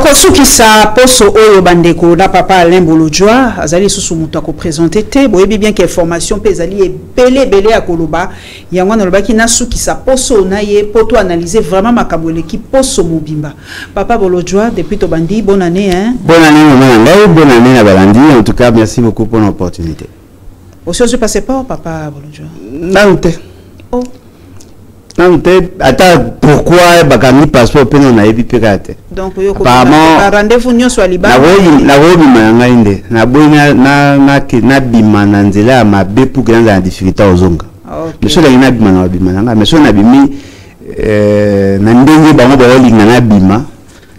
Tokosukisa poso oyo bandeko na papa Alain Bolojwa azali susu mutu ako présenter te boyebi bien que formation pe ezali belé à koloba yango na lobaki na sukisa poso na ye poto analyser vraiment makambo l'équipe poso mobimba papa Bolojwa depuis to bandi bonne année hein bonne année maman bonne année na balandi en tout cas merci beaucoup pour l'opportunité aussi je passais pas papa Bolojwa non te oh non attends pourquoi bakami passeport pe non na ebi pirate donc apparemment rendez-vous nyo so liba na wobi manga inde na boina na bima na nzela ma be pour que na difficulté ozonga monsieur la na bima na bima na monsieur na bimi na ndenge bango ba linga na bima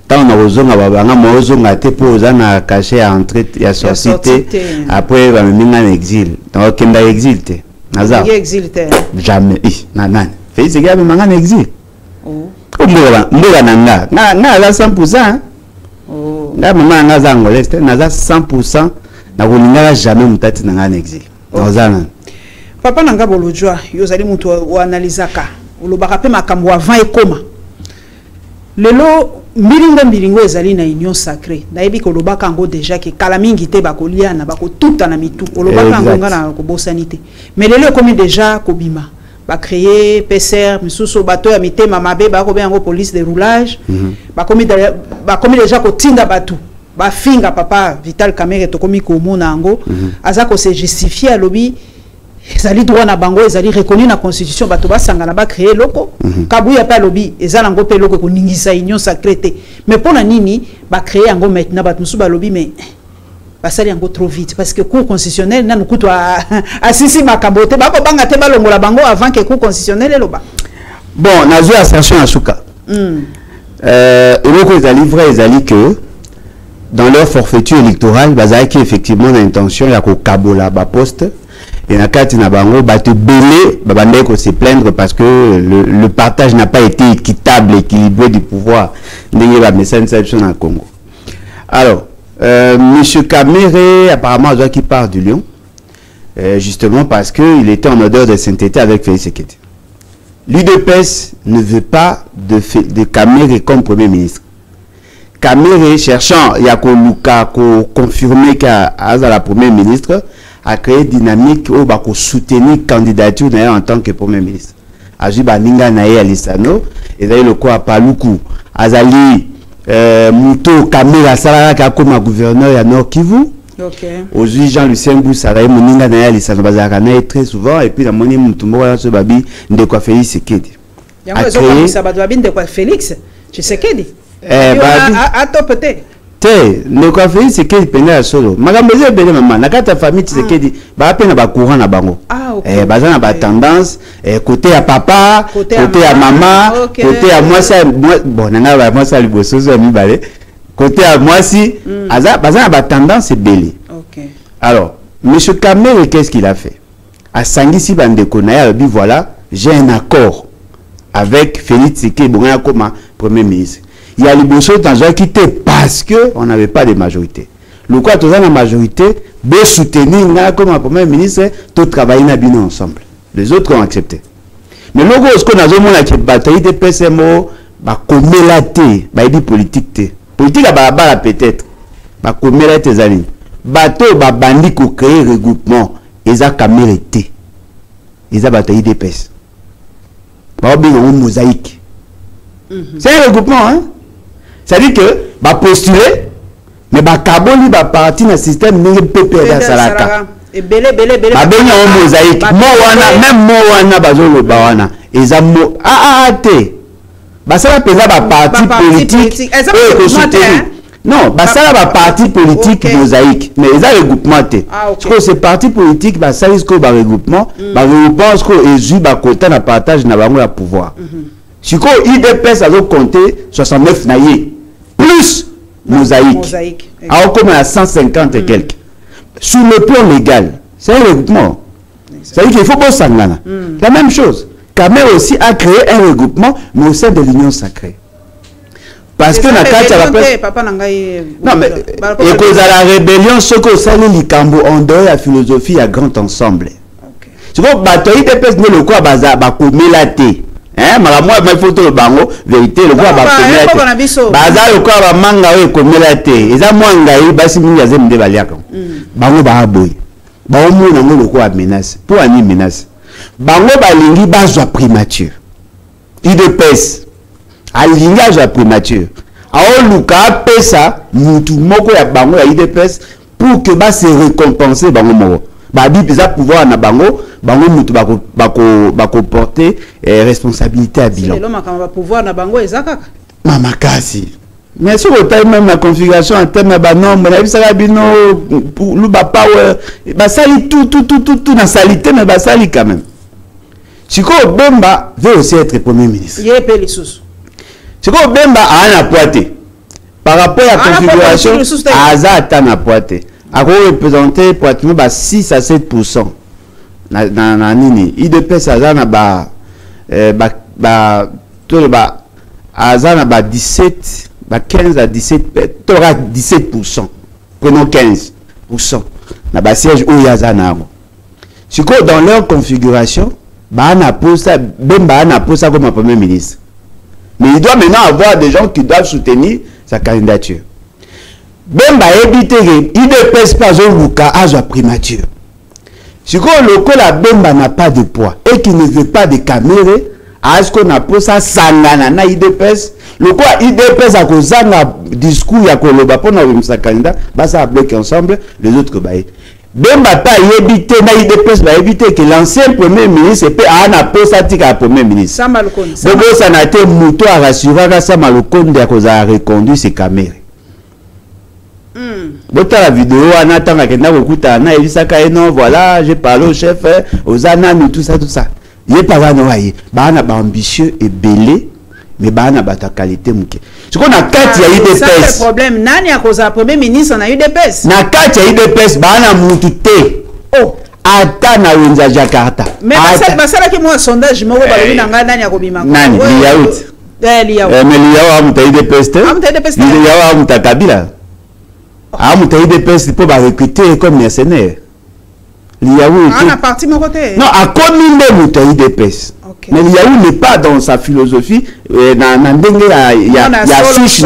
tant na ozonga babanga mo ozonga te po za na caché à entrée ya société après ba minga na exil donc kenda exil te naza exil te jamais na nani fait ce gars manga na exil oh mboga nanga na la 100% oh na mama nga za ngoleste na za 100% na kuninga jamais mutati nanga na exil ozana papa nanga Bolojwa yozali mutu wa analizaka ulobaka pe makambo avant ekoma lelo milingo ezali na union sacrée na yebi ko lobaka ngo déjà ke kala mingi te bakolia na bako tuta na mitu olobaka ngo ngana ko bosanité mais lelo komi déjà kobima ba créer PCR misuso bato ya mitema mabe ba ko bengo police de roulage ba komi déjà ko tinda batu ba finga papa Vital Kamerhe to komi ko mona ngo aza ko se justifier lobby ezali droit na bango ezali reconnu na constitution bato ba sangana ba créer loko kabuya pa lobby ezala ngo pe loko ko ningisa union sacrée mais pona nini ba créer ngo maintenant bato musu ba lobby mais basali yango trop vite parce que cour constitutionnel na nukuto asisi makabote bako banga te balongola bango avant que cour constitutionnel eloba bon na zo assertion à suka eloko ezali vrai ezali que dans leur forfaiture électorale bazaki effectivement l'intention ya ko kabola ba poste et na kati na bango ba te belé babande ko se plaindre parce que le partage n'a pas été équitable équilibré du pouvoir ndenge ba message na Congo. Alors monsieur Kamerhe apparemment qui part du Lion justement parce qu'il était en odeur de sainteté avec Félix Tshisekedi. L'UDPS ne veut pas de Kamerhe comme premier ministre. Kamerhe cherchant Yakoluka confirmer qu'à la premier ministre a créé dynamique où va soutenir candidature en tant que premier ministre. Ajiba Ninga Naye Alisano et d'ailleurs le quoi Paluku Azali Muto Kamera Saraka comme gouverneur à Nord Kivu. Aujourd'hui Jean-Lucien Boussa Moninga Naye Alisano Bazarana très souvent et puis la monnaie Mutumbo ce babi de quoi Félix Tshisekedi. Yango ça va de quoi Félix Tshisekedi. A topete. Ne quoi Félix Tshisekedi pena solo. Magamboze bele maman na kata famille Tshisekedi ba pena ba courant na bango. Bazana ba tendance côté à papa, côté à maman, côté à moi ça bon nanga moi ça liboso zo mi balé. Côté à moi si bazana ba tendance belé. Alors, monsieur Kamerhe qu'est-ce qu'il a fait? À Sangisi bandeko na ya bi voilà, j'ai un accord avec Félix Tshisekedi bonga comme premier ministre. Il y a liboso dans un quitté parce que on n'avait pas de majorité. Le quoi tous la majorité de soutenir comme premier ministre tout travailler na bien ensemble. Les autres ont accepté. Mais logo ce qu'on a besoin de bataille de PSMO ba komelate ba dit politique politique à bala peut-être ba komelate zali bateau ba bandi ko créer regroupement eza Kamerhe té eza bataille de PS ba bien une mosaïque. C'est un regroupement hein. Ça dit que ba postuler mais ba kaboli ba parti na système ninge PPR da salaka et belé ba benya o mosaïque mo wana même mo wana bazolo ba wana ezamo te ba sala peza ba parti politique et ko soutenir non ba sala ba parti politique mosaïque mais eza regroupement te parce que ce parti politique ba sala ko ba regroupement ko ezu ba kota na partage na bango ya pouvoir si ko IDPS a compté 69 naïe plus mosaïque. Alors comme à 150 et quelques. Sur le plan légal, c'est un regroupement. C'est-à-dire qu'il faut pas s'engana. La même chose. Kamerhe aussi a créé un regroupement, mais au sein de l'union sacrée. Parce que la carte à la place. Non, mais et cause à la rébellion, ce que ça les Cambo en dehors la philosophie à grand ensemble. Tu vois, bataille des pèses ne le quoi baza ba komelate. hein makamwa ma photo le bango vérité le quoi ba komela baza le quoi ba manga we komela te eza mwanga yi basi mingi azemde baliaka bango ba boy ba omo na ngo le quoi menace pour ani menace bango balingi bazwa primature idepes alingi azwa primature aoluka pesa mutu moko ya bango ya idepes pour que ba se récompenser bango moko ba bi pesa pouvoir na bango mutu bako porter responsabilité à bilan c'est l'homme va pouvoir na bango ezakaka mama kasi mais sur le time même la configuration en termes de nombre la bisaka bino pour le power ba sali tout na salité mais ba sali quand même Chiko Bemba veut aussi être premier ministre yepé les sous Chiko Bemba a un poité par rapport à la configuration Azata na poité a représenté pratiquement 6 à 7% na nini IDPS azana ba tout ba azana ba 17 ba 15 à 17 t'aura 17%. Prenons 15% na ba siège où yazana si quoi dans leur configuration ba na posa Bemba na posa comme premier ministre mais il doit maintenant avoir des gens qui doivent soutenir sa candidature. Bemba éviter IDPS pas au luka azwa primature. Si le la Bemba n'a pas de poids et qu'il ne veut pas de caméra, à ce qu'on a pour ça sangana na IDPS, le quoi IDPS a causé un discours ya koloba pour nous sa candidat, bah ça bloqué ensemble les autres baï. Bemba pas éviter na IDPS va éviter que l'ancien premier ministre peut ana posa tika premier ministre. Ça malcon. Donc ça n'a été muto à rassurer que ça malcon de cause a reconduit ses caméras. Bota la vidéo on attend que na kokuta na elisaka non voilà j'ai parlé au chef aux ananas tout ça il est pas vanoyer ba na ba ambitieux et belé mais ba na ba ta qualité muke ce qu'on a quatre ya IDPS ça c'est le problème nani a cause premier ministre na UDPS na quatre ya IDPS ba na mutu te oh ata na wenza Jakarta mais basala ki moi sondage mo ba lobi na nga nani akobima nani liaout liaout mais liaout amuta IDPS te liaout amuta Kabila ah, vous avez des personnes pour recruter comme mercenaires. Liaou a parti mon côté. Non, à combien de vous des personnes. Mais Liaou n'est pas dans sa philosophie. Il y a fiche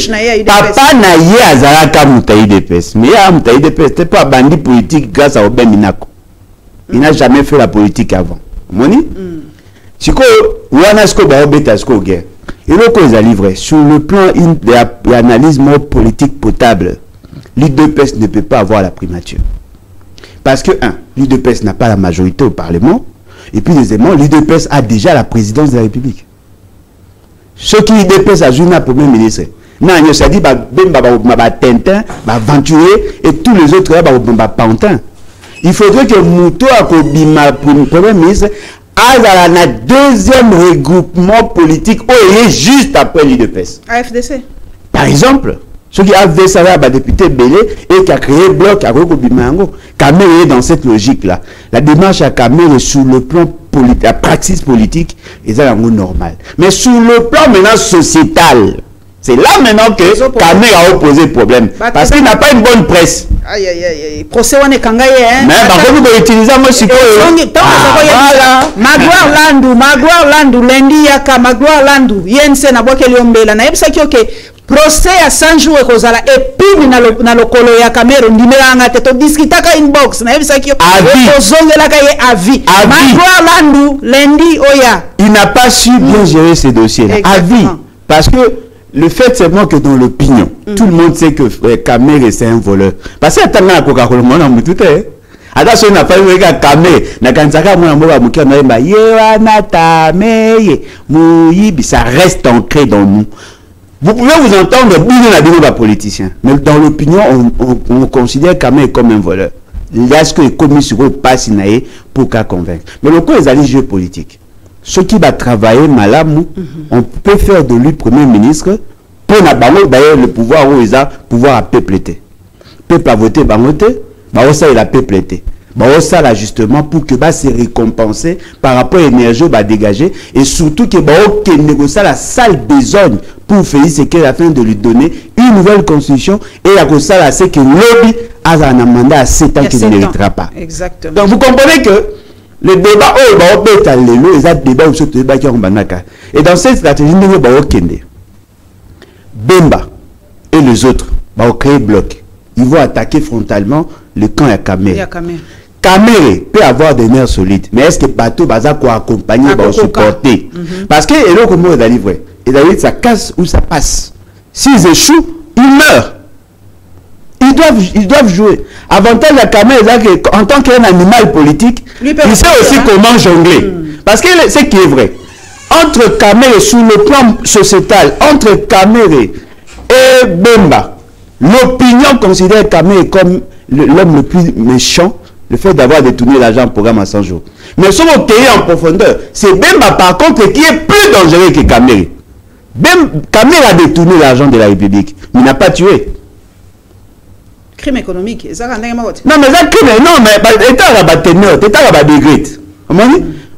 naïe. Papa naïe à Zaraka Moutaï des personnes. Mais à Moutaï des personnes, c'est pas bandit politique grâce à Oben Minako. Il n'a jamais fait la politique avant. Moni? Si quoi, Wanasko Baobetasko guerre. Et le cause à livrer sur le plan d'analyse politique potable. L'UDPS ne peut pas avoir la primature. Parce que, l'UDPS n'a pas la majorité au Parlement. Et puis, deuxièmement, l'UDPS a déjà la présidence de la République. Ce qui l'UDPS a joué un premier ministre. Non, il s'est dit, Tintin, Aventurier, et tous les autres, Pantin. Il faudrait que Mouto a premier ministre a un deuxième regroupement politique juste après l'UDPS. AFDC. Par exemple, ceux qui avaient ça là, député Belé et qui a créé bloc à Roko Bimango, Kamel est dans cette logique-là. La démarche à Kamel est sur le plan politique, la praxis politique, et ça, c'est normal. Mais sur le plan maintenant sociétal, c'est là maintenant que Kamel a opposé problème. Parce qu'il n'a pas une bonne presse. Aïe aïe aïe. Procès on est kangaye hein. Mais par contre vous utilisez moi si voilà. Magloire Landu lendi yaka Magloire Landu yense na boke liombela na yebisa kioke procès à 100 jours et kozala epini na lokolo ya Cameroun ndimelanga te to discutaka inbox na yebisa kioke ozongela ka ye avis. Magloire Landu lendi oya. Il n'a pas su bien gérer ces dossiers là. Avis parce que le fait seulement que dans l'opinion, tout le monde sait que Kamé c'est un voleur. Parce que attends na Coca-Cola mon amour tout est. Attention n'a pas eu Kamé na kanzaka mon amour amuki na yemba yewana tameye muyibi ça reste ancré dans nous. Vous pouvez vous entendre bien la bino ba politicien, mais dans l'opinion on considère Kamé comme un voleur. Est-ce que commis sur passe naé pour qu'à convaincre. Mais le coup les alliés jeux politiques. Ceux qui va travailler malamou, on peut faire de lui premier ministre pour d'ailleurs le pouvoir où ils ont pouvoir à peupleter. Peuple a voté, ça il a peupleté. Ça là justement pour que se récompenser par rapport à l'énergie dégager et surtout que négocier la sale besogne pour Félix Sekei afin de lui donner une nouvelle constitution et à cause ça c'est que lobby a un mandat à 7 ans qu'il ne méritera pas. Exactement. Donc vous comprenez que Le débat, oh, bah, on peut aller le débat où ce débat qui est en banaka. Et dans cette stratégie, nous allons Kende. Bemba et les autres vont créer bloc. Ils vont attaquer frontalement le camp à Kamere. Kamere peut avoir des nerfs solides, mais est-ce que bateau va accompagner, va supporter? Parce que et là, comment il va livrer? Et d'ailleurs, ça casse ou ça passe. S'ils échouent, ils meurent. Ils doivent jouer. Avantage à Kamere, c'est qu'en tant qu'un animal politique, il sait aussi comment jongler. Parce que c'est qui est vrai. Entre Kamere, sur le plan sociétal, entre Kamere et Bemba, l'opinion considère Kamere comme l'homme le plus méchant, le fait d'avoir détourné l'argent au programme à 100 jours. Mais si on est en profondeur, c'est Bemba par contre qui est plus dangereux que Kamere. Kamere a détourné l'argent de la République, mais il n'a pas tué. Crime économique, ça non mais ça crime, non mais état la teneur, état la degré.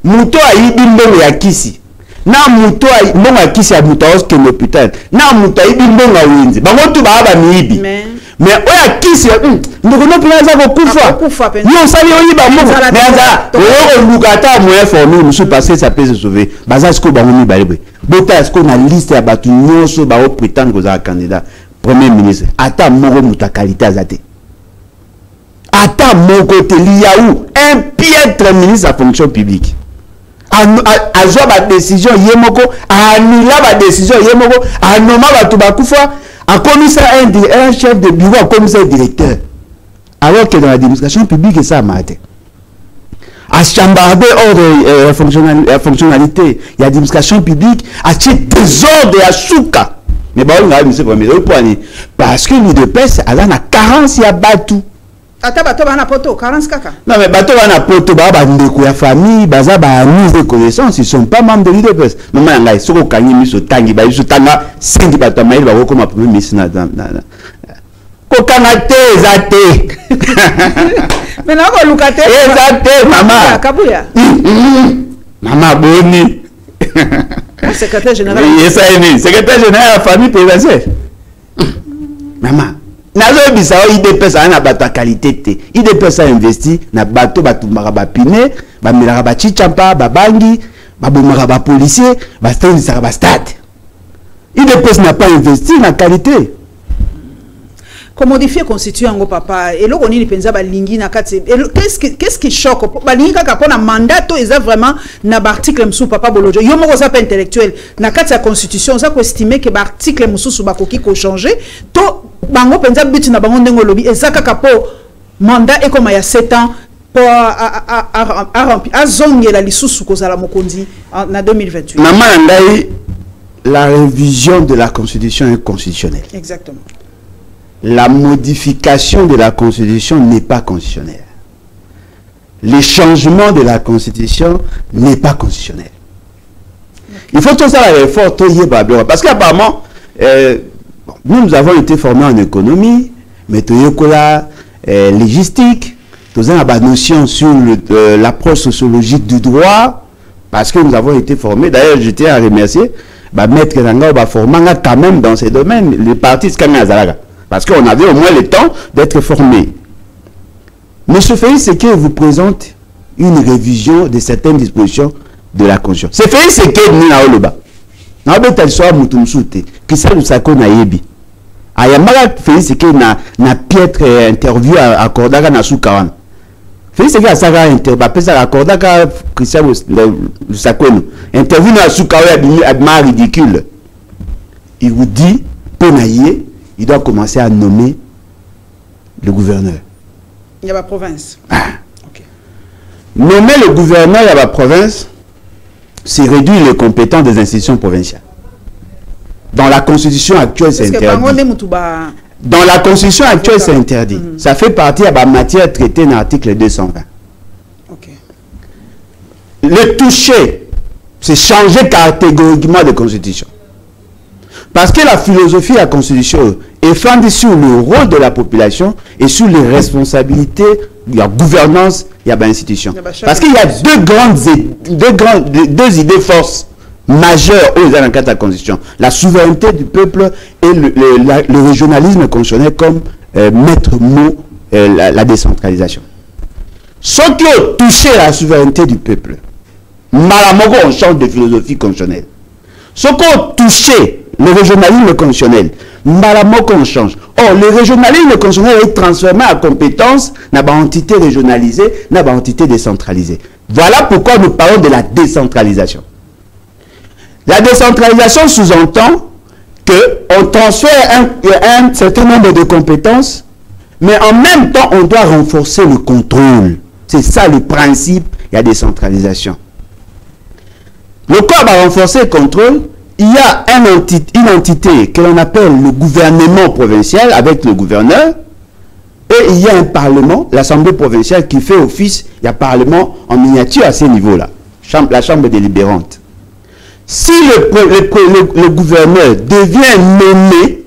Muto a ibi mbongo ya kisi. Na muto a mbongo ya kisi ya muto oske l'hôpital. Na muto a ibi mbongo ya winzi. Bango tu ba ba miibi. Mais oya kisi ndoko no pina za ko kufa. Yo sali oyi ba mbongo. Mais aza o lukata mo informé musu passer ça peut se sauver. Baza sko bango mi balibwe. Bota sko na liste ya batu nyonso ba o prétendre ko za candidat. Premier ministre, ata moko muta qualité azate. Ata moko te liaou, un piètre ministre à fonction publique. A joué ma décision yemoko, a annulé ma décision yemoko, a nommé ma tubakufa, a commissaire un chef de bureau, a commissaire directeur. Alors que dans l'administration publique, ça a maté. À chambardé hors de fonctionnalité, il y a l'administration publique, à titre désordre et à souka. Mais bon, on a mis ce premier point. Parce que nous de pèse, elle a 40 y a batou. Ata bateau va na poto 40 kaka. Non mais bateau va na poto ba ndeko ya famille, baza ba amis de connaissance, ils sont pas membres de l'UDPS. Maman ngai soko kanyi miso tangi ba miso tanga 5 bateau mail ba ko ma premier ministre na. Ko kanate zate. Mais na ko lukate. Ezate mama. Kabuya. Mama boni. Secrétaire général. Yes, secrétaire général de la famille présidentielle. Maman, nazo bisa o IDPS na bato qualité te. IDPS a investi na bato ba pine, ba milaka ba chichampa, ba bangi, ba bomaka ba policier, ba stade. IDPS n'a pas investi na qualité. Comment modifier constitution papa et là on est penza balingi na kati qu'est-ce qui choque balingi kaka pona mandat to eza vraiment na article msou papa bolojo yo moko ça pas intellectuel na kati ya constitution ça ko estimer que article msou bakoki ko changer to bango penza but na bango ndengo lobi eza kaka po mandat et comme il y a 7 ans pour a zongela lisusu kozala mokonzi na 2028 maman ngai la révision de la constitution est constitutionnelle. Exactement. La modification de la Constitution n'est pas constitutionnelle. Le changement de la Constitution n'est pas constitutionnel. Il faut tout ça la réforme, parce qu'apparemment, nous avons été formés en économie, mais tout la logistique, tout ça la notion sur l'approche sociologique du droit, parce que nous avons été formés. D'ailleurs, je tiens à remercier Maître Nanga formant quand même dans ces domaines, les partis Skanga. Parce qu'on avait au moins le temps d'être formé. Monsieur Félix Séké vous présente une révision de certaines dispositions de la Constitution. C'est Félix Séké ni na oloba. Na obeta so mutumsute ki sa lusako na yebi. Ayamaka Félix Séké na piètre interview accordaka na sukawana. Félix Séké asaka interview pesa accordaka Christian lusako interview na sukawa abima ridicule. Il vous dit penaye il doit commencer à nommer le gouverneur. Il y a la province. Ah. Okay. Nommer le gouverneur de la province, c'est réduire les compétences des institutions provinciales. Dans la constitution actuelle, c'est interdit. Dans la constitution actuelle, c'est interdit. Ça fait partie de la matière traitée dans l'article 220. Okay. Le toucher, c'est changer catégoriquement de constitution. Parce que la philosophie de la Constitution est fondée sur le rôle de la population et sur les responsabilités de la gouvernance et de l'institution. Parce qu'il y a deux idées forces majeures aux dans de la Constitution. La souveraineté du peuple et le régionalisme constitutionnel comme maître mot, la décentralisation. Ceux qui ont touché la souveraineté du peuple, Malamoko, on change de philosophie constitutionnelle. Ceux qui ont touché le régionalisme constitutionnel, Malamoko, on change. Or, le régionalisme constitutionnel est transformé en compétence dans une entité régionalisée, dans une entité décentralisée. Voilà pourquoi nous parlons de la décentralisation. La décentralisation sous-entend qu'on transfère un certain nombre de compétences, mais en même temps, on doit renforcer le contrôle. C'est ça le principe de la décentralisation. Le corps va renforcer le contrôle. Il y a une entité que l'on appelle le gouvernement provincial avec le gouverneur. Et il y a un parlement, l'Assemblée provinciale, qui fait office, il y a parlement en miniature à ce niveau-là. La chambre délibérante. Si le gouverneur devient nommé,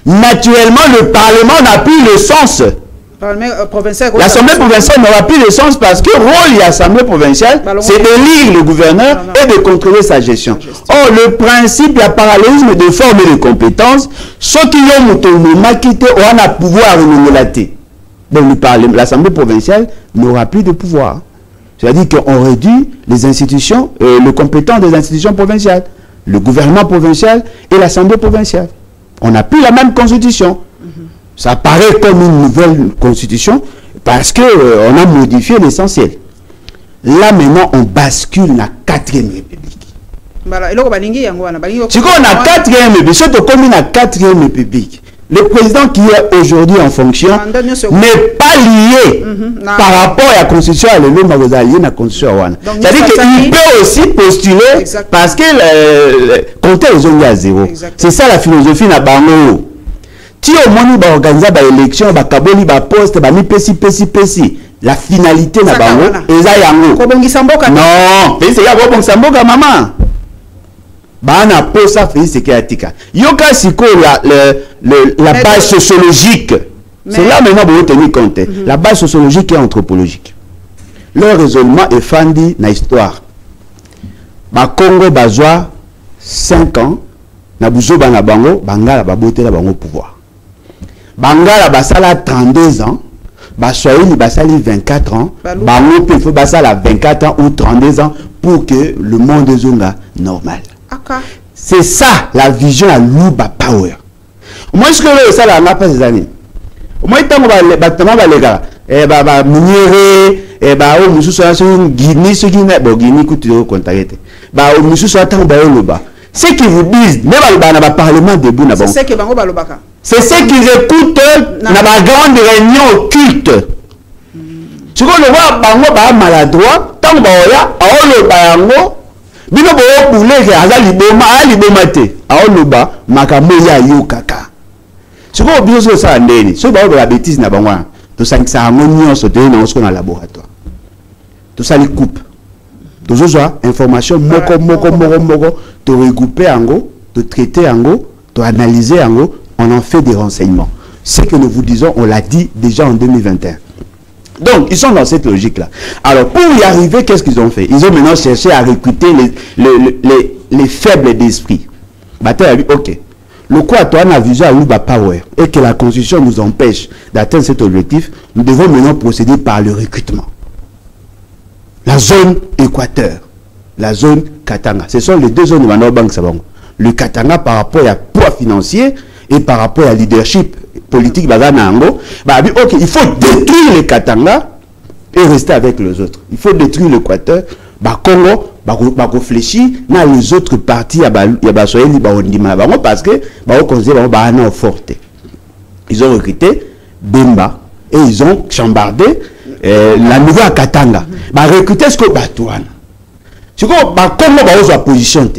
naturellement, le parlement n'a plus le sens. L'Assemblée provinciale n'aura plus de sens parce que le rôle de l'Assemblée provinciale, c'est d'élire le gouverneur et de contrôler sa gestion. Or, le principe, il y a parallélisme de forme et de compétences. Ceux qui ont autonomie, qui ont un pouvoir renouvelé. Donc, l'Assemblée provinciale n'aura plus de pouvoir. C'est-à-dire qu'on réduit les institutions, le compétent des institutions provinciales, le gouvernement provincial et l'Assemblée provinciale. On n'a plus la même constitution. Ça paraît comme une nouvelle constitution parce qu'on a modifié l'essentiel. Là maintenant, on bascule la 4e République. Si on a 4e République, surtout comme on a 4e République, le président qui est aujourd'hui en fonction n'est pas lié par rapport à la constitution à la constitution. C'est-à-dire qu'il peut aussi postuler parce que compter les zones à zéro. C'est ça la philosophie na bango. Si au moins il va organiser l'élection, il va caboli, il va poste, il va mi pesi. La finalité na bango, eza yango. Non, c'est ya bon samboka maman. Bana posa fait ce qui a tika. Yoka siko la base sociologique. C'est là maintenant vous tenir compte. La base sociologique et anthropologique. Leur raisonnement est fondé na histoire. Ba Congo bazwa 5 ans na buzoba na bango, bangala babotela bango pouvoir. Bangala basala 32 ans, Baswahili basali 24 ans, bango pe faut basala 24 ans ou 32 ans pour que le monde zonga normal. C'est ça la vision à Luba Power. Moi je que ça là n'a pas des années. Moi tant ba lega munire o mususu aso Guinée ce qui n'est bon Guinée kuti o contacter. O mususu tant ba loba. Ce qu'ils vous disent, même dans le parlement debout na bon. C'est ce que bango balobaka. C'est ce qu'ils écoutent dans la grande réunion occulte. Tu vois le voir bango ba maladroit tant ba oya aolo ba yango bino bo pouler que azali boma te aolo ba makambo ya yo kaka. Tu vois bien ça ndeni. So ba la bêtise na bango. To sankisa harmonie so te na osko na laboratoire. To sali coupe. Tous les informations moko te regrouper ango, te traiter ango, te analyser ango, on en fait des renseignements. Ce que nous vous disons, on l'a dit déjà en 2021. Donc, ils sont dans cette logique-là. Alors, pour y arriver, qu'est-ce qu'ils ont fait? Ils ont maintenant cherché à recruter les faibles d'esprit. Bataille a dit, ok, le quoi toi on a visé à Luba Power et que la Constitution nous empêche d'atteindre cet objectif, nous devons maintenant procéder par le recrutement. La zone Équateur, la zone Katanga. Ce sont les deux zones de Manobank Sabang. Le Katanga par rapport à poids financier et par rapport à leadership politique, ok, il faut détruire le Katanga et rester avec les autres. Il faut détruire l'Équateur. Congo, réfléchir dans les autres parties, parce que ils ont recruté Bemba et ils ont chambardé la nouvelle Katanga. Recruter ce que Batouane. C'est quoi Congo va position.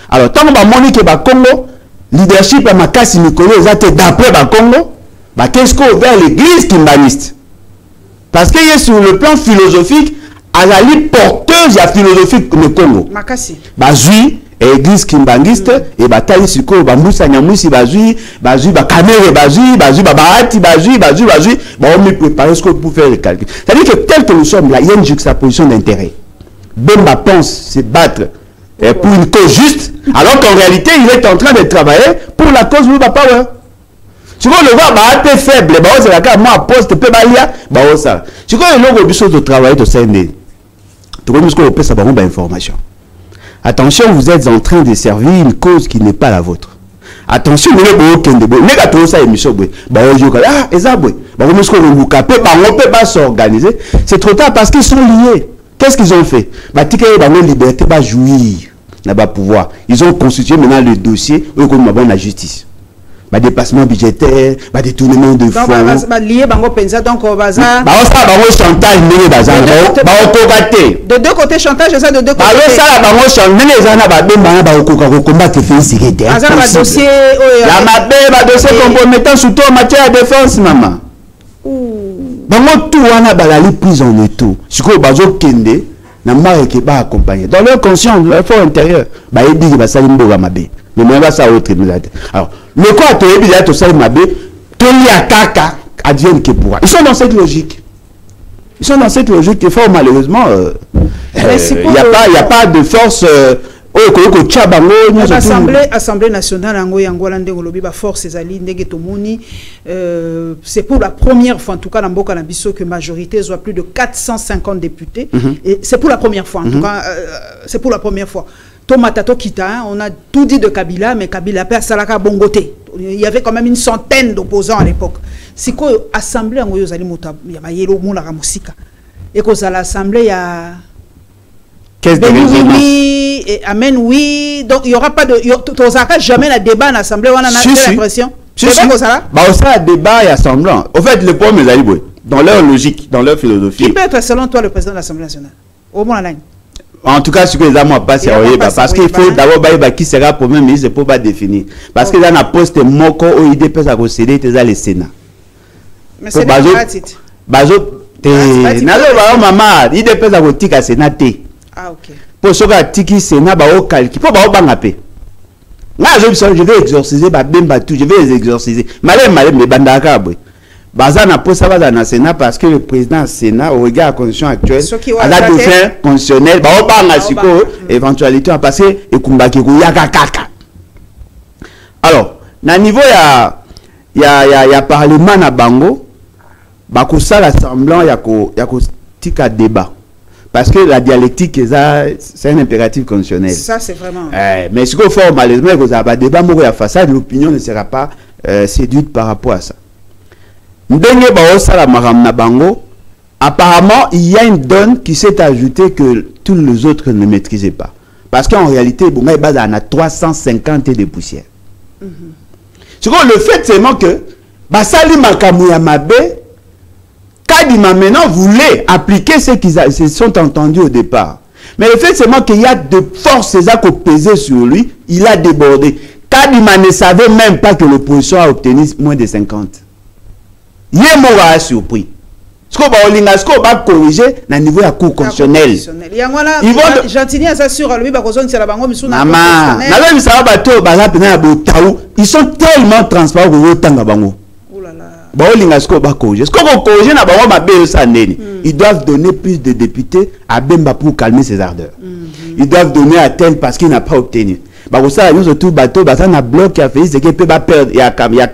Alors tant que Monique Congo, leadership à Makasi Mikolo, d'après Congo, qu'est-ce qu'on vers l'église kimbaniste? Parce que sur le plan philosophique, Azali porteuse de la philosophie du Congo. Makasi. Bazui, église kimbaniste, et Batali Siko, Bamoussa Nyamousi, Bazui, Kamere, Bazui, Bahati, Bazui, on me prépare ce que pour faire le calcul. C'est-à-dire que tel que nous sommes là, il y a une juxtaposition d'intérêt. Bemba pense se battre pour une cause juste, alors qu'en réalité, il est en train de travailler pour la cause Luba Power. Tu vois, le voir, bah, peu faible, bah, c'est la carte, moi, poste, peu balia, bah, ça. Tu vois, le logo, de travailler, de s'aider. Tu vois, nous, on ça, bah, information. Attention, vous êtes en train de servir une cause qui n'est pas la vôtre. Attention, vous n'avez pas de bon. N'est-ce pas ça, émission, bah, ah, et ça, bah, vous capez, bah, on peut pas s'organiser. C'est trop tard parce qu'ils sont liés. Qu'est-ce qu'ils ont fait? Bah, ticket, bah, liberté, bah, jouir, n'a pas pouvoir. Ils ont constitué maintenant le dossier, eux, comme la justice. Bah, dépassement budgétaire, bah, détournement de fonds. Bah, lié, bah, pensa, donc, bah, ça. Bah, ça, bah, chantage, bah, ça, bah, de deux côtés, chantage, ça, de deux côtés. Bah, ça, bah, chantage, bah, combattre fait sécurité. Ah, ça, bah, dossier, la dossier compromettant surtout en matière de défense, maman. Bah, moi, tout, on a, bah, la prise en étau. Ce qu'on va kende, n'a pas qui va accompagner. Dans leur conscience, leur fort intérieur, bah, il dit que bah, ça, il m'a mabé. Mais moi, bah, ça, autre, alors, le quoi, tu es bien, tout ça, il m'a bé, tout y a caca, advienne que pourra. Ils sont dans cette logique. Ils sont dans cette logique qui fort malheureusement, il n'y a pas de force. Assemblée nationale force c'est pour la première fois en tout cas dans Mboka Nabiso que majorité soit plus de 450 députés et c'est pour la première fois en tout cas c'est pour la première fois. Tomatato Kita, on a tout dit de Kabila mais Kabila perd Salaka Bongoté. Il y avait quand même une centaine d'opposants à l'époque. C'est quoi assemblée en Oyozali Mota, il y a Mayelo Moula Ramusika. Et que ça l'assemblée il y a oui, et amen oui. Donc il n'y aura pas de jamais la débat en assemblée, on a l'impression. Bah ça débat et assemblée. En fait le problème est dans leur logique, dans leur philosophie. Qui peut être selon toi le président de l'Assemblée nationale? Au moins la ligne. En tout cas, ce que les hommes pas parce qu'il faut d'abord qui sera le premier ministre pour pas définir. Parce que là, on a posté moko ou idée peut ça concéder les Sénat. Mais c'est pas bazo maman, idée peut ça tika Sénat. Ah OK. Pour ce que tiki Sénat ba o calki, pour ba o bangapé. Là, je vais exorciser ba bemba tout, je vais les exorciser. Malem mais bandaka boy. Baza na posa baza na Sénat parce que le président du Sénat au regard de la constitution actuelle a la défense constitutionnelle ba o banga siko éventualité parce que ekumbaki ko yaka kaka. Alors, na niveau ya parlement na bango ba ko sala semblant ya ko tika débat. Parce que la dialectique, c'est un impératif constitutionnel. Ça, c'est vraiment... mais ce qu'il faut, malheureusement, vous avez un débat, l'opinion ne sera pas séduite par rapport à ça. Apparemment, il y a une donne qui s'est ajoutée que tous les autres ne maîtrisaient pas. Parce qu'en réalité, il y a 350 de poussière. Le fait, c'est que Basali Makamouya Mabe, Kadima maintenant voulait appliquer ce qu'ils se sont entendus au départ. Mais le fait c'est qu'il y a de forces qui ont pesé sur lui, il a débordé. Kadima ne savait même pas que l'opposition a obtenu moins de 50. Il est surpris. Ce qu'on va corriger à niveau de la cour constitutionnelle. Ils vont gentiment s'assurer lui ils sont tellement transparents. Ils doivent donner plus de députés à Bemba pour calmer ses ardeurs. Ils doivent donner à tel parce qu'il n'a pas obtenu. Tout bateau, un bloc qui a fait, c'est qu'il peut pas perdre. Il y a caméra,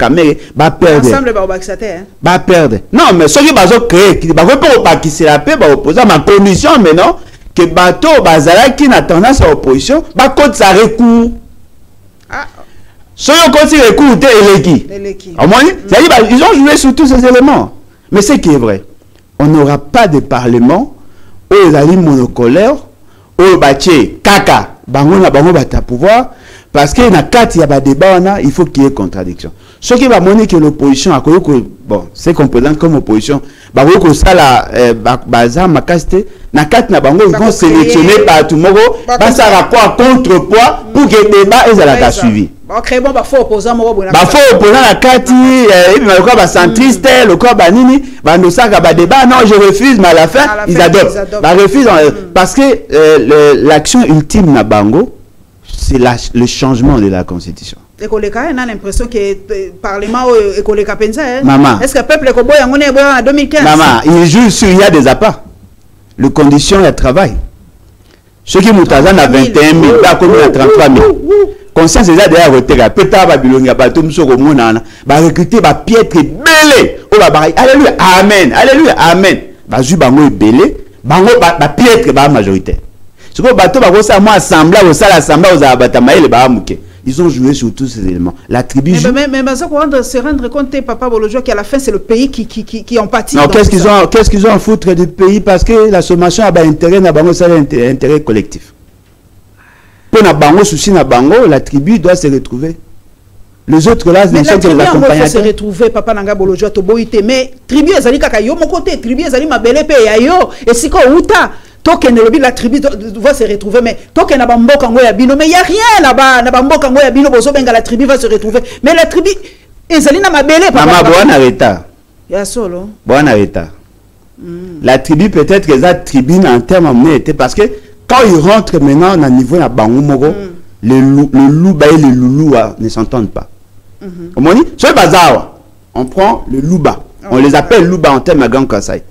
va perdre. Va perdre. Non, mais ce qui va créer, qui se la paix, opposant ma condition maintenant, que bateau, qui n'a tendance à l'opposition, va contre sa recours. Soyons continue d'écouter ils ont joué sur tous ces éléments. Mais ce qui est vrai, on n'aura pas de parlement où les alliés monocolaires, où les kaka, pouvoir, parce qu'il y a 4 débats, il faut qu'il y ait contradiction. Ce qui va montrer que l'opposition, bon, c'est qu'on présente comme opposition, ils vont sélectionner par tout le monde, ça rapport contrepoids pour que le débat soit suivi. Faux opposant la carte, le corps centriste, le corps banini, débat, non, je refuse, mais à la fin, ils adoptent. Parce que l'action ultime na bango, c'est le changement de la constitution. On a l'impression que le Parlement est est-ce que le peuple est en 2015? Maman, il joue sur il y a des appâts. Les conditions de travail. Ceux qui m'ont à 21 000, à 33 000. conscience est derrière retega peut-être ba bilonga ba to msoko monana ba recruter ba piètre belé o ba alléluia amen ba zu bango belé bango ba piètre ba majorité ce que bato ba ko sa moi assemblée au sala assemblée aux abatamaïle ba amuke. Ils ont joué sur tous ces éléments. La tribu joue. Mais ça pour se rendre compte, Papa Bolojua, qu'à la fin, c'est le pays qui en pâtit. Non, qu'est-ce qu'ils ont à foutre du pays? Parce que la sommation a intérêt collectif. Pour na bango souci na bango, la tribu doit se retrouver. Les autres là, mais la tribu doit se retrouver, Papa Nanga Bolojua, Toboïte. Mais tribu ezali kaka yo mon côté, tribu ezali mabele pe ya yo. Et si ko uta. Token la tribu va se retrouver, mais token na bamboka ngo ya bino, mais il n'y a rien là-bas, na bamboka ngo ya bino, bozo benga la tribu va se retrouver. Mais la tribu, ezali na mabele, papa. Maman, bon arrêta. Ya solo. Bon arrêta. La tribu, peut-être que la tribu en termes amenés était parce que quand ils rentrent maintenant au niveau de Bango Moro, le louba et le loulou ne s'entendent pas. Sur le bazar, on prend le louba. On les appelle louba en termes de Grand Kassai.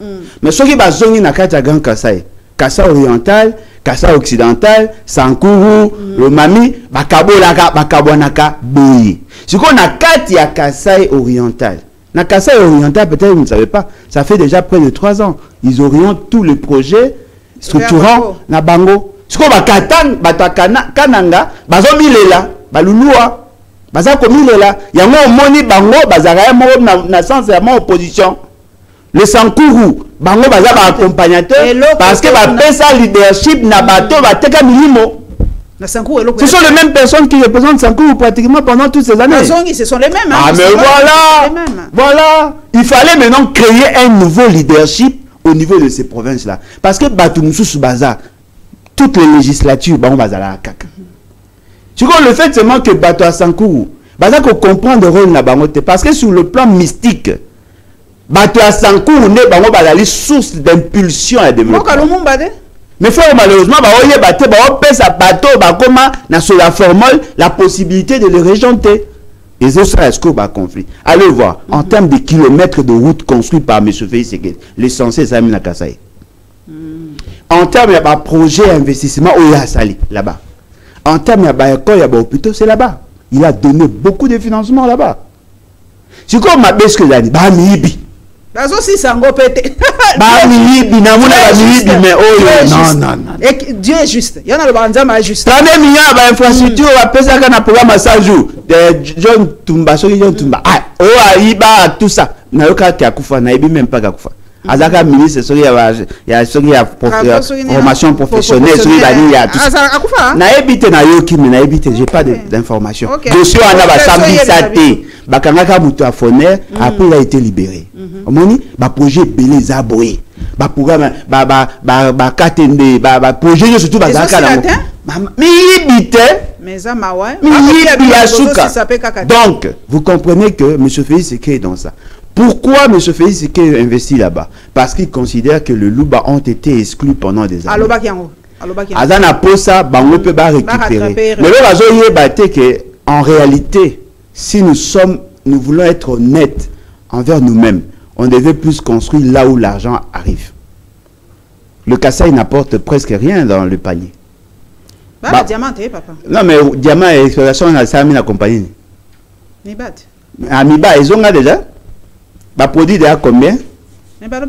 Mais ceux qui bazongi na kata Grand Kassai, Kassa oriental, Kassa occidental, Sankuru, le Mami, Bakabonaka, Boyi. Ce qu'on a 4 à Kassai oriental. Na Kassai oriental, peut-être vous ne savez pas, ça fait déjà près de 3 ans. Ils orientent tous les projets structurants na Bango. Ce qu'on va Katang, Kananga, Bazomilela, Balulua, Bazakomilela, Yango Moni Bango, Bazaraya Mo, na sens de mon opposition. Le Sankuru, Bango Baza ba accompagnateur parce que ba pesa leadership na bato ba teka milimo. Ce sont les mêmes personnes qui représentent Sankuru pratiquement pendant toutes ces années. Ce sont les mêmes. Ah mais voilà. Il fallait maintenant créer un nouveau leadership au niveau de ces provinces là parce que Batumsusu Baza toutes les législatures Bango Baza la kaka. Tu vois le fait seulement que Bato à Sankuru Baza ko comprendre le rôle na Bango parce que sur le plan mystique Bato à Sankuru ne bango bazali source d'impulsion à développer. Mais faut malheureusement oye baté pesa bato bakoma na sur la formule la possibilité de les régenter. Et ça est-ce qu'on va conflit. Allez voir en termes de kilomètres de route construits par M. Félix Tshisekedi, l'essentiel c'est Amina Kassaï. En termes de projet investissement au Yassali là-bas. En termes de école et hôpitaux c'est là-bas. Il a donné beaucoup de financement là-bas. C'est comme ma baisse que j'ai dit bah mibi. Aussi sango pété. Non. Et Dieu est juste. Il y en a le banzama juste. 30 millions d'infrastructures à pesa kana programme à jour de John Tumba John Tumba. Ah, iba tout ça. Na yoka ki akufa na ibi même pas akufa. Azaka ministre sori ya formation professionnelle sori bani ya tout ça. Na ebite na yoki mais na ebite j'ai pas d'informations. Dossier ana ba sambisate. Bakangaka mutu a Foner après il a été libéré. Omoni ba projet belé zaboé. Ba programme ba katende ba projet surtout ba zaka na. Donc vous comprenez que M. Félix Tshisekedi est dans ça. Pourquoi M. Félix Tshisekedi investit là-bas? Parce qu'il considère que le louba ont été exclus pendant des années. Azana Posa, Bango peut pas récupérer. Mais le en réalité, si nous voulons être honnêtes envers nous-mêmes, on devait plus construire là où l'argent arrive. Le Kassai n'apporte presque rien dans le panier. Diamant, papa. Non, mais diamant et exploitation, on a ça mis la compagnie. Amiba, ils ont déjà. Bah, produit déjà combien? Mais bah,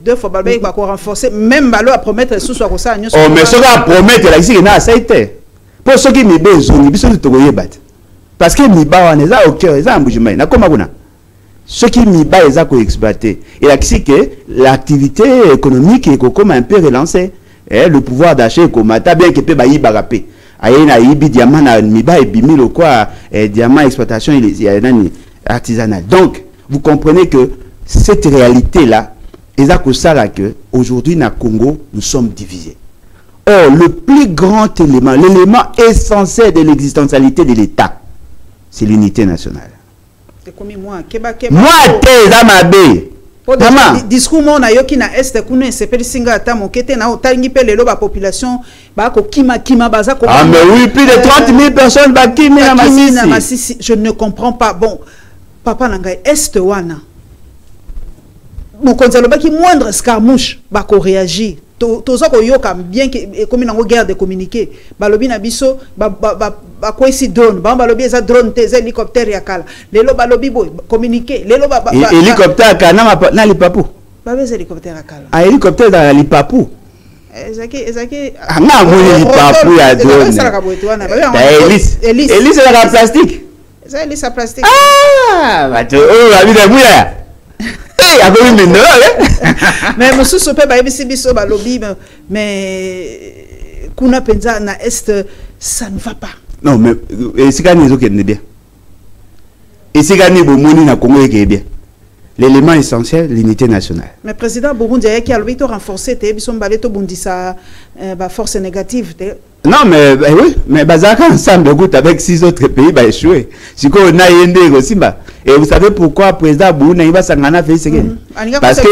deux fois, bah, renforcer. Même bah, à promettre sous soit ça. Oh, mais ce qu'on promettre, là, ici, il y a ça été. Pour ceux qui m'y besoin, ils sont tous les battre. Parce que m'y bat, on est là au cœur, ils ont un bougement. N'a comme ça. Ceux qui m'y bat, ils ont exploité. Et là, c'est que l'activité économique est comme un peu relancée. Le pouvoir d'achat est comme ça, bien qu'il peut y barapé. Aïe, na ibi diamant na m'y bat et bimi le quoi, diamant exploitation, il y a un artisanal. Donc, vous comprenez que cette réalité-là, aujourd'hui, dans le Congo, nous sommes divisés. Or, le plus grand élément, l'élément essentiel de l'existentialité de l'État, c'est l'unité nationale. C'est comme moi, discours mon ayoki na est kuna sepeli singa ata mokete na otangi pe lelo ba population ba ko kima baza ko. Ah mais oui, plus de 30 000 personnes ba kimi na Masisi. Je ne comprends pas. Bon, papa nangai est wana. Mon konzalo ba ki moindre escarmouche ba ko réagir. toza ko yoka bien que comme une guerre de communiquer balobi na biso ba quoi ici drone balobi eza drone te hélicoptère ya kala lelo balobi boy communiquer lelo hélicoptère kana na lipapu ba bez hélicoptère ya kala hélicoptère dans lipapu ezaki nga ngoni lipapu ya drone hélice la plastique ça hélice à plastique bato oh la vida muya mais monsieur Sopé biso balobi mais kuna penza na est ça ne va pas non mais esikani ezokende bien esikani bomoni na Congo eke bien l'élément essentiel l'unité nationale mais président Burundi a qui a l'obito renforcer te biso mbale to bundisa ba force négative te non mais oui mais bazaka ensemble goûte avec 6 autres pays ba échoué siko na yende simba. Et vous savez pourquoi président Burundi va sangana fait ce parce que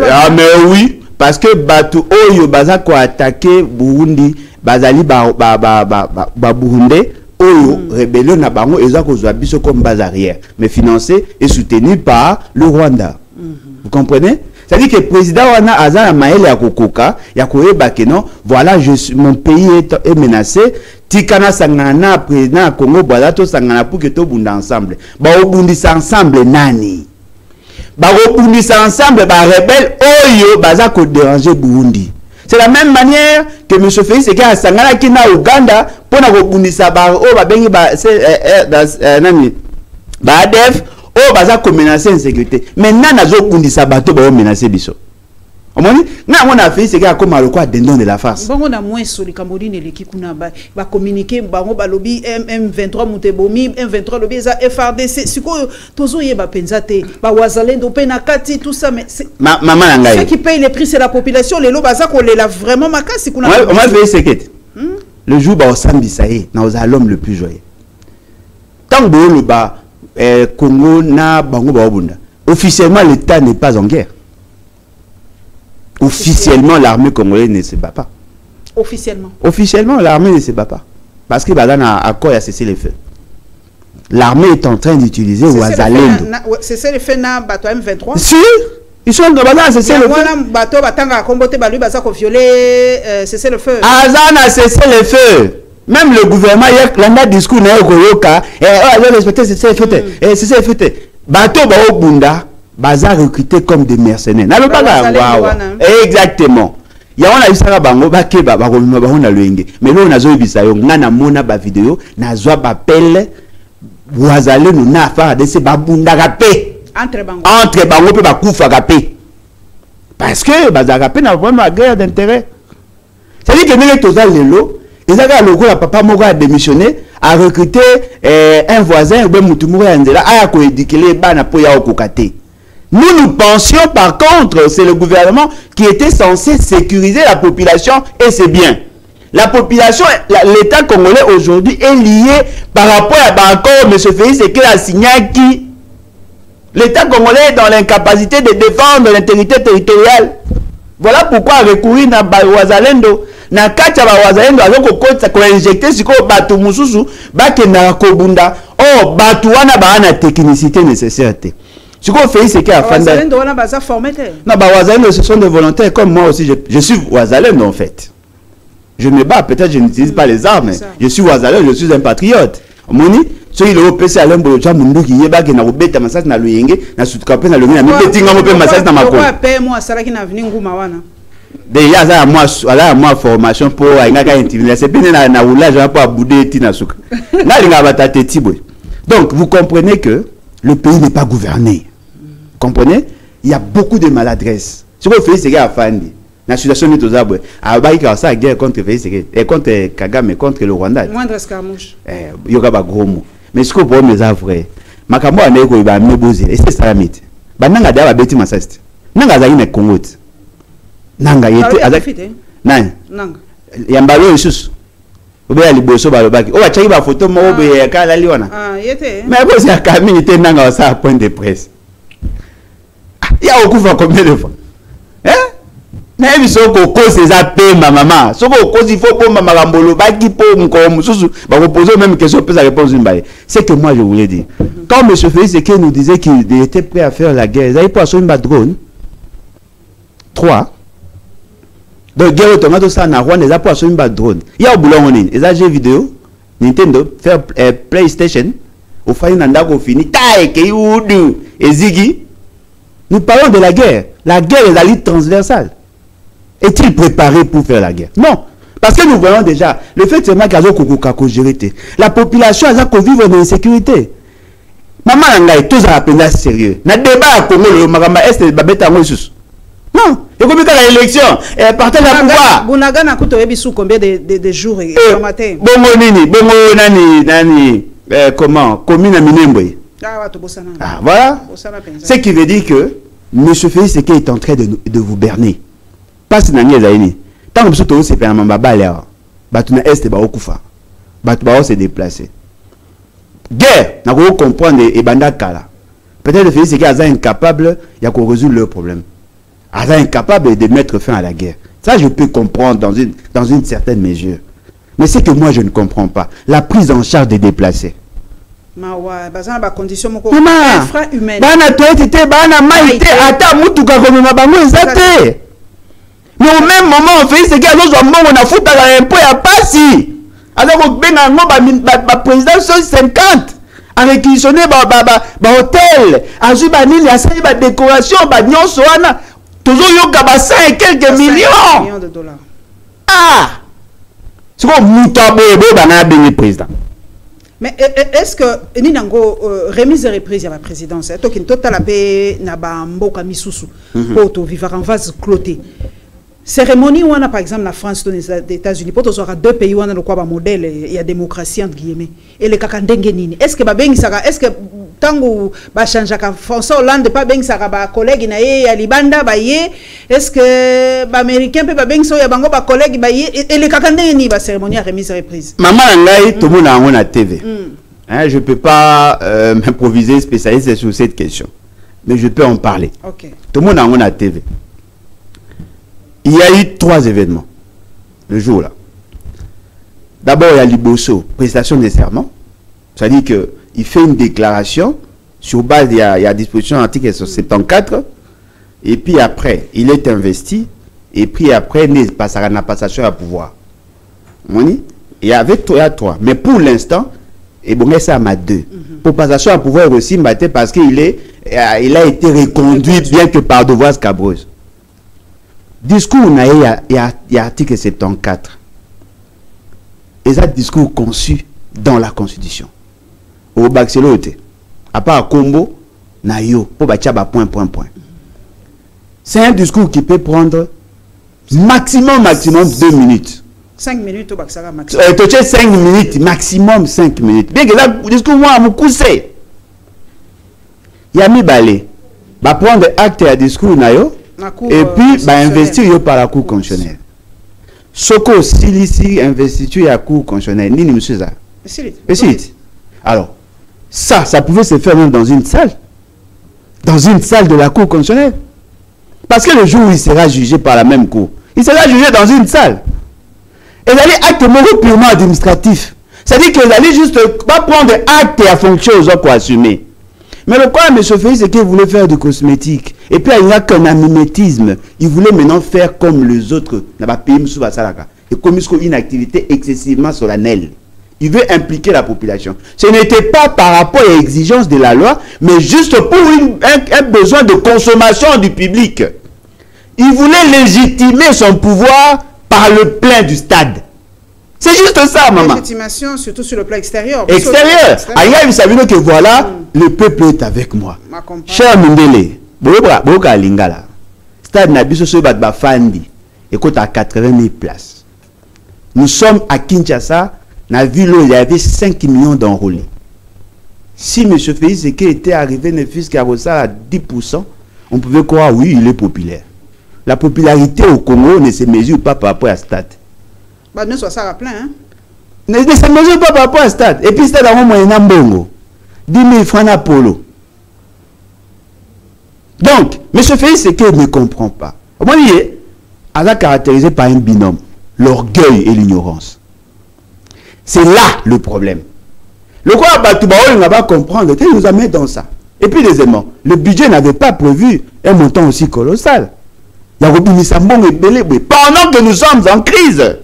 ah mais oui parce que batu oyo bazako attaquer Burundi bazali ba Burundi oyo rébellion na bango ezako zwa biso comme base arrière mais financé et soutenu par le Rwanda. Vous comprenez? C'est-à-dire que le président wana azana maele ya kokoka ya koyeba que non voilà mon pays est menacé tikana sangana président Congo balato sangana pour que to bunda ensemble ba obundisa ensemble nani ba obundisa ensemble ba rebelle oyo baza ko déranger Burundi. C'est la même manière que M. Félix Tshisekedi sangana ki na Uganda pona ko bundisa ba o ba bengi ba nani ba ADF oh baza ko menacer insécurité maintenant nazo kundisa bato ba menacer biso omoni na on a fait c'est que comme aloko dendon de la face bongo na moins sur le Cameroun et l'équipe kuna ba communiquer bango ba lobby M23 Mutebomi M23 lobby za FRDC siko tozo yeba penza te ba wazalendo pe na kati tout ça mais maman ngai ceux qui payent les prix c'est la population les lo baza ko lela vraiment makasi kuna on m'a fait c'est le jour ba osambisa ye na ozalom le plus joyeux tant que le ba Congo na bango baobunda. Officiellement l'État n'est pas en guerre. Officiellement l'armée congolaise ne se bat pas. Officiellement l'armée ne se bat pas. Parce que Badana a accord à cesser les feux. L'armée est en train d'utiliser Ouazalendo. Cesser les feux na bateau M23. Si ils sont dans Badana cesser le feu. Bateau batanga kombote balu baza ko violer cesser le feu. Azana cesser les feux. Même le gouvernement hier landa discours na yoka respecter c'est fait bateau ba obunda baza recruté comme des mercenaires na lobaga waouh exactement ya on a isaka bango bakeba ba koluma ba na lwenge mais là on a zo bisa yo ngana mona ba vidéo na zo ba pelle wazale no na fa de se babunda kapé entre bango pe ba kufa kapé parce que bazaka pe na vraiment guerre d'intérêt c'est dire que nous toza lelo et ça le papa moko a démissionné a recruté un voisin ben mutumuru yanzela a ko éduquer bana po ya okokate. Nous pensions par contre c'est le gouvernement qui était censé sécuriser la population et c'est bien. La population l'état congolais aujourd'hui est lié par rapport à encore M. Félix Tshisekedi a signé qui l'état congolais est dans l'incapacité de défendre l'intégrité territoriale. Voilà pourquoi recourir na Wazalendo na kacha ba Wazalendo azoko kota ko injecter siko batu mususu bakenda ko bunda oh batu wana ba na technicité nécessaire te siko fait ce qui a fait Wazalendo wana baza formé te non ba Wazalendo ce sont des volontaires comme moi aussi je suis Wazalendo en fait je me bats peut-être je n'utilise pas les armes je suis Wazalendo je suis un patriote moni so il au PC à l'embolo cha mundu ki yeba ke na kobeta masasi na luyenge na sutuka pe na longi na mibetinga mo pe masasi na makolo kwa pe moi salaki na vini nguma wana déjà ça moi formation pour ngaka intimider c'est bien na roulage pour abouder tina suka na linga batate tibwe donc vous comprenez que le pays n'est pas gouverné comprenez il y a beaucoup de maladresse ce qu'on fait c'est gars afandi la situation est aux arbres abaï ka ça guerre contre et contre Kagame contre le Rwanda moindre escarmouche yoga ba gros mot mais ce que pour mes vrai makambo aneko ba mebozi et c'est ça la mythe bananga da ba beti masasti nanga za ine Congo nanga yete azaki nani nanga yambalo yususu obe ali boso balobaki o achaki ba photo mo obe ya kala liona yete mais bosi ya kamini te nanga sa point de presse ya okufa combien de fois na biso ko cause za pema mama soko cause il faut pomba makambolo baki po mko mususu ba ko poser même question peut sa réponse une balle c'est que moi je voulais dire quand M. Félix Tshisekedi nous disait qu'il était prêt à faire la guerre il pour assumer un drone 3 Donc guerre automate ça na Rwanda les pour sur drone. Il y a au boulot on est. Les jeux vidéo Nintendo faire PlayStation au faille nanda ko fini taille ke yudu et Ziggy. Nous parlons de la guerre. La guerre est la lutte transversale. Est-il préparé pour faire la guerre? Non. Parce que nous voyons déjà, le fait seulement qu'il y a la population a vivre dans l'insécurité. Maman n'a pas tous à peine sérieux. Na débat à Congo, le Magamba Est, Babeta Moussous. Non. Et comme il y a l'élection, partage le pouvoir. Bounaga n'a coûté combien de jours et matin? Bongo nini, bongo nani, comment? Commune à Minembwe. Ah, voilà. Ce qui veut dire que M. Félix Tshisekedi est en train de vous berner. Pas si Nani Zaini. Tant que vous êtes un mamba, Batuna Est va okufa. Batuna se déplacer. Guerre, n'a pas comprendre et banda kala. Peut-être Félix Tshisekedi est incapable, il y a qu'on résoudre leur problème. Il est incapable de mettre fin à la guerre. Ça, je peux comprendre dans une certaine mesure. Mais c'est que moi, je ne comprends pas. La prise en charge des déplacés. Mawa, bazana ba condition moko infra-humaine. Bana toetite, bana maïté, ata mutuka comme ma bango ezate. Mais au même moment, on fait ce qu'il y a d'autres moments on a foutu un peu à passer. Alors on ben un président 50 a réquisitionné hôtel, a joué banil, a salué ba décoration, ba nyonso wana, toujours yoka ba 5 et quelques millions de dollars. Ah, c'est comme mutabo bana ben président. Mais est-ce que Ninango remise de reprise à la présidence, toi qui total abe na ba mboka misusu pour vivre en vase cloté. Cérémonie où on a par exemple la France des États-Unis pour tous aura deux pays où on a le quoi modèle il y a démocratie entre guillemets et les kakandenge nini. Est-ce que ba bengi saka est-ce que tango ba changer ka François Hollande pas bengi saka ba collègue na ye ya Libanda ba ye est-ce que ba américain peut ba bengi so ya bango ba collègue ba ye et les kakandenge ni ba cérémonie remise reprise. Maman ngai tout le monde a on a TV. Hein, je peux pas m'improviser spécialiste sur cette question. Mais je peux en parler. OK. Tout le monde a on a TV. Il y a eu 3 événements le jour-là. D'abord, il y a Liboso, prestation de serment. C'est-à-dire qu'il fait une déclaration sur base, il y a disposition article 74. Et puis après, il est investi. Et puis après, il passera la passation à pouvoir. Il y avait 3. Mais pour l'instant, et bon, ça m'a 2. Pour passation à pouvoir aussi, parce qu'il a été reconduit bien que par Devoise Cabreuse. Discours, il y a article 74. Et ça, discours conçu dans la Constitution. Au Baxelote, à part Combo, Nayo, pour Bachaba, point. C'est un discours qui peut prendre maximum 2 minutes. 5 minutes au Baxara maximum. 5 minutes, maximum 5 minutes. Bien que là, le discours, moi, je me cousse. Il y a mis balai. Va prendre acte à discours, Nayo. Et puis, investir par la Cour constitutionnelle. Soko, si investiture à la Cour constitutionnelle, ni monsieur ça. Alors, ça pouvait se faire même dans une salle. Dans une salle de la Cour constitutionnelle. Parce que le jour où il sera jugé par la même Cour, il sera jugé dans une salle. Et il allait acte purement administratif. C'est-à-dire qu'il allait juste pas prendre acte et à fonction aux autres pour assumer. Mais le problème, M. Félix, c'est qu'il voulait faire du cosmétique. Et puis, il n'y a qu'un mimétisme. Il voulait maintenant faire comme les autres. Et comme une activité excessivement solennelle. Il veut impliquer la population. Ce n'était pas par rapport à l'exigence de la loi, mais juste pour un besoin de consommation du public. Il voulait légitimer son pouvoir par le plein du stade. C'est juste ça, maman. Légitimation, surtout sur le plan extérieur. Extérieur. Aïe, vous savez que voilà, le peuple est avec moi. Cher Mundele, Boka Lingala, stade Nabiso Sobat Bafandi, écoute à 80 000 places. Nous sommes à Kinshasa, dans la ville où il y avait 5 millions d'enrôlés. Si M. Félix Tshisekedi était arrivé ne fût qu'à 10%, on pouvait croire, oui, il est populaire. La popularité au Congo ne se mesure pas par rapport à stade. Bah, nous, ça va plein, hein? Ne se mesure pas par rapport à stade. Et puis, stade à moyen bongo. 10 000 francs à polo. Donc, M. Félix Tshisekedi ne comprend pas. Au moins, il est caractérisé par un binôme. L'orgueil et l'ignorance. C'est là le problème. Le quoi, on va comprendre. Il nous amène dans ça. Et puis, deuxièmement, le budget n'avait pas prévu un montant aussi colossal. Pendant que nous sommes en crise,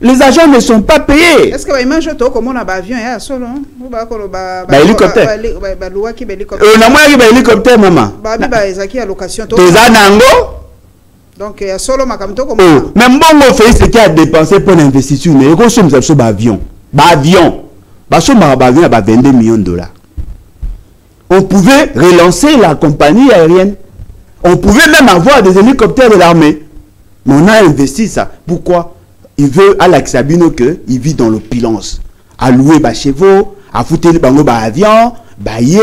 les agents ne sont pas payés. Est-ce que image comme on a avion et solo hélicoptère. Hélicoptère maman. Location. Donc solo makamto comme même bon fait ce qui a dépensé pour l'investiture mais ko sommes sur avion. Avion. Avion à 22 millions de dollars. On pouvait relancer la compagnie aérienne. On pouvait même avoir des hélicoptères de l'armée. Mais on a investi ça. Pourquoi? Il veut à l'Axabino que il vit dans l'opulence. À louer des chevaux, à foutre les bango avion, bailler,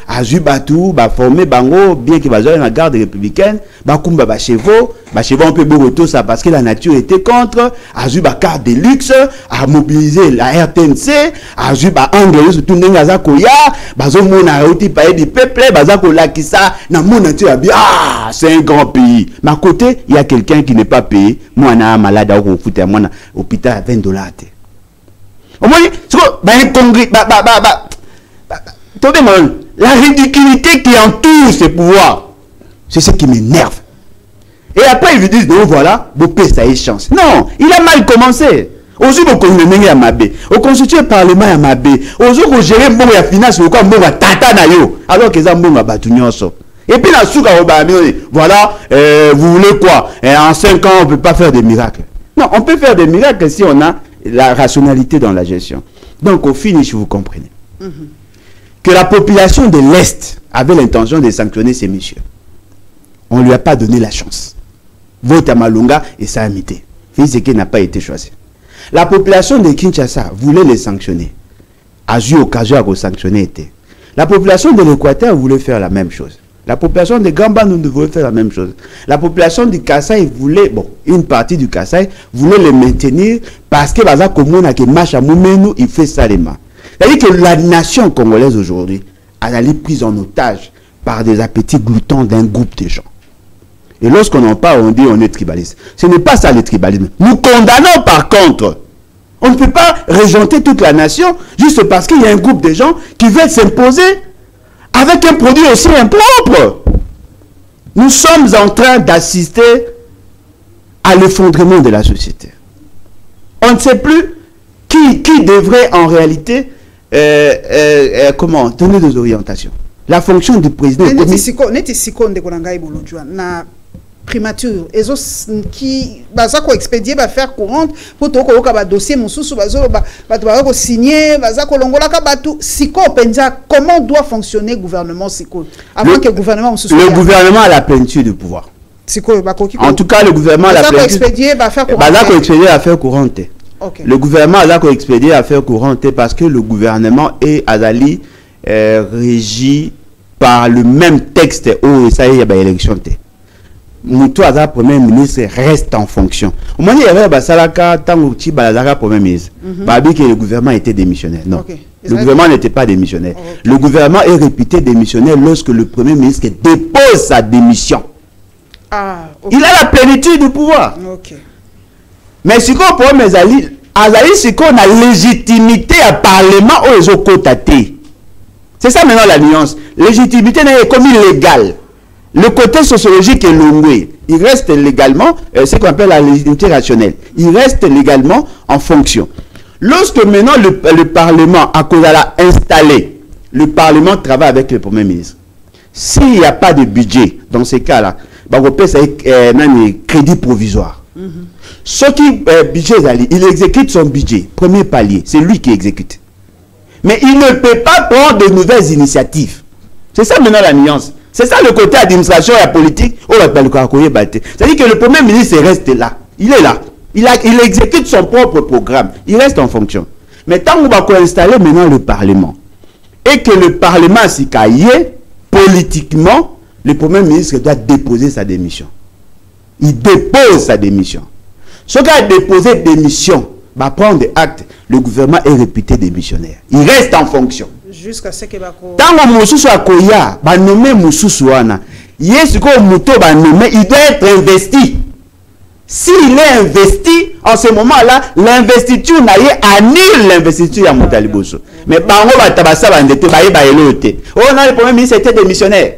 à jouer batou, à former bango, bien qu'il va jouer dans la garde républicaine, à kumba chevaux, on peut beaucoup tout ça parce que la nature était contre, à jouer carte de luxe, à mobiliser la RTNC, à jouer anglais surtout n'engaza koya, bazo mona roti paye du peuple, bazako lakisa, na mon nature a bien, ah, c'est un grand pays. Mais à côté, il y a quelqu'un qui n'est pas payé, moi on a malade à foutre à moi hôpital à $20. Au moins, la ridiculité qui entoure ces pouvoirs, c'est ce qui m'énerve. Et après, ils lui disent, non, voilà, vous payez ça et chance. Non, il a mal commencé. Aujourd'hui, vous connaissez à Mabé. Au constitué parlement à Mabé. Aujourd'hui, vous gérez bon la finance, vous comme bon tata na yo. Alors que ça bon batu nyonso. Et puis la souka voilà, vous voulez quoi? En 5 ans, on ne peut pas faire des miracles. Non, on peut faire des miracles si on a la rationalité dans la gestion. Donc, au finish, vous comprenez. Que la population de l'Est avait l'intention de sanctionner ces messieurs. On ne lui a pas donné la chance. Vote à Malunga et ça a imité. Fizeke n'a pas été choisi. La population de Kinshasa voulait les sanctionner. A eu occasion à sanctionner. La population de l'Équateur voulait faire la même chose. La population de Gamba nous voulait faire la même chose. La population du Kasaï voulait, bon, une partie du Kasaï voulait les maintenir parce que Baza Komona qui marche à Moumenou, il fait ça les mains. C'est-à-dire que la nation congolaise aujourd'hui a été prise en otage par des appétits gloutons d'un groupe de gens. Et lorsqu'on en parle, on dit on est tribaliste. Ce n'est pas ça le tribalisme. Nous condamnons par contre. On ne peut pas régenter toute la nation juste parce qu'il y a un groupe de gens qui veulent s'imposer avec un produit aussi impropre. Nous sommes en train d'assister à l'effondrement de la société. On ne sait plus qui devrait en réalité comment donner des orientations. La fonction du président. Primature qui baza ko expédier ba faire courante pour to ko ba dossier mususu bazo ba ko signer baza ko longola ka batu siko penza comment doit fonctionner le gouvernement siko avant que le gouvernement mususu le gouvernement a la plénitude de pouvoir siko ba ko en tout cas le gouvernement a la plénitude expédier ba faire courante baza ko expédier à faire courante. Okay. Le gouvernement a ko expédier à faire courante parce que le gouvernement est azali régi par le même texte où ça y a ba élection té. Moutou Aza premier ministre reste en fonction. Au moment où il y avait Basalaka, Tangouti Balazaka premier ministre, Babi que le gouvernement était démissionnaire. Non, le gouvernement n'était pas démissionnaire. Le gouvernement est réputé démissionnaire lorsque le premier ministre dépose sa démission. Il a la plénitude du pouvoir. Mais si on peut Azali, c'est qu'on a légitimité à parlement ou les autres côtés. C'est ça maintenant la nuance. Légitimité n'est comme illégale. Le côté sociologique est longué. Il reste légalement, ce qu'on appelle la légitimité rationnelle. Il reste légalement en fonction. Lorsque maintenant le Parlement, à cause de la installé, le Parlement travaille avec le Premier ministre. S'il n'y a pas de budget, dans ces cas-là, on peut faire un crédit provisoire. Ce qui budget, il exécute son budget. Premier palier, c'est lui qui exécute. Mais il ne peut pas prendre de nouvelles initiatives. C'est ça maintenant la nuance. C'est ça le côté administration et la politique. C'est-à-dire que le Premier ministre reste là. Il est là. Il exécute son propre programme. Il reste en fonction. Mais tant qu'on va installer maintenant le Parlement, et que le Parlement s'y caille, politiquement, le Premier ministre doit déposer sa démission. Il dépose sa démission. Ce qui a déposé démission va prendre des actes. Le gouvernement est réputé démissionnaire. Il reste en fonction. Jusqu'à ce que tant que Moussoussou a koya, ba nommé Moussoussou wana. Yes ko muto ba nommé, il doit être investi. S'il est investi, en ce moment-là, l'investiture n'a annule l'investiture à Moutaliboso. Mais bango ba tabasa ba ndete ba yeba elote. Oh non, le premier ministre était démissionnaire.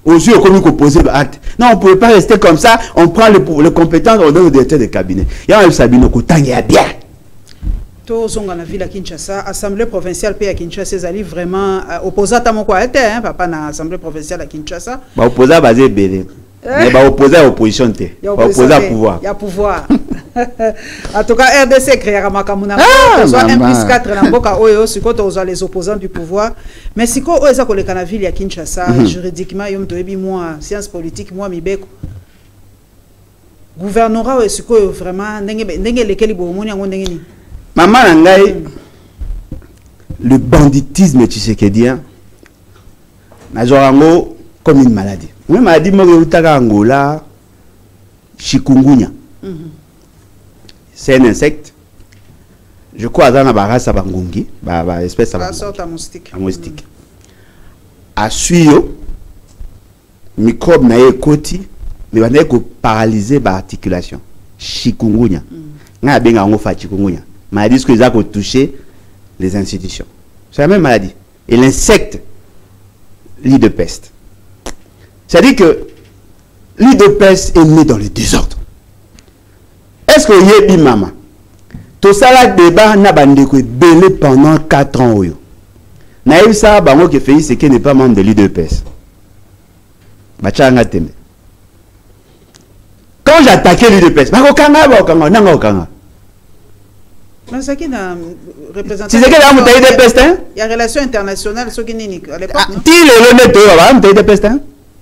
aux yeux comme poser acte. Non, on ne pouvait pas rester comme ça. On prend les compétences, on donne au directeur de cabinet. Il y a un Sabino Koutang, bien. Tozonga na ville à Kinshasa, assemblée provinciale pays à Kinshasa, c'est allé vraiment opposé à mon quoi était hein papa na assemblée provinciale à Kinshasa. Bah opposé à basé belé. Mais bah opposé à opposition té. Opposé à pouvoir. Il y a pouvoir. En tout cas RDC créera makamuna. Soit 1+4 na mboka oyo siko tozo les opposants du pouvoir. Mais siko oyo za koleka na ville à Kinshasa juridiquement yom toyebi moi science politique moi mibeko. Gouvernorat oyo siko vraiment ndenge lekeli bo moni ngo ndenge ni. Maman Nangaï, le banditisme tshisekédien, nazorango comme une maladie. Une maladie mourutaka Angola, chikungunya. C'est un insecte. Je crois dans la barasse à Bangungi, espèce à moustique. À suyo, microbe nae koti, mais on est paralysé par articulation. Chikungunya. N'a bien en fait chikungunya. Maladie que les a touché les institutions. C'est la même maladie. Et l'insecte, lit de peste. C'est-à-dire que lit de peste est né dans le désordre. Est-ce que y a maman? Tout ça là débat n'a pas belé pendant 4 ans. Naïf ça, bango qui fait c'est qu'il n'est pas membre de lit de peste. Quand j'attaquais lit de peste, mais c'est qui n'a représentant. C'est qui n'a mutaille de peste hein? Il y a relation internationale ce qui n'est à l'époque. Qui le met toi mutaille de peste hein?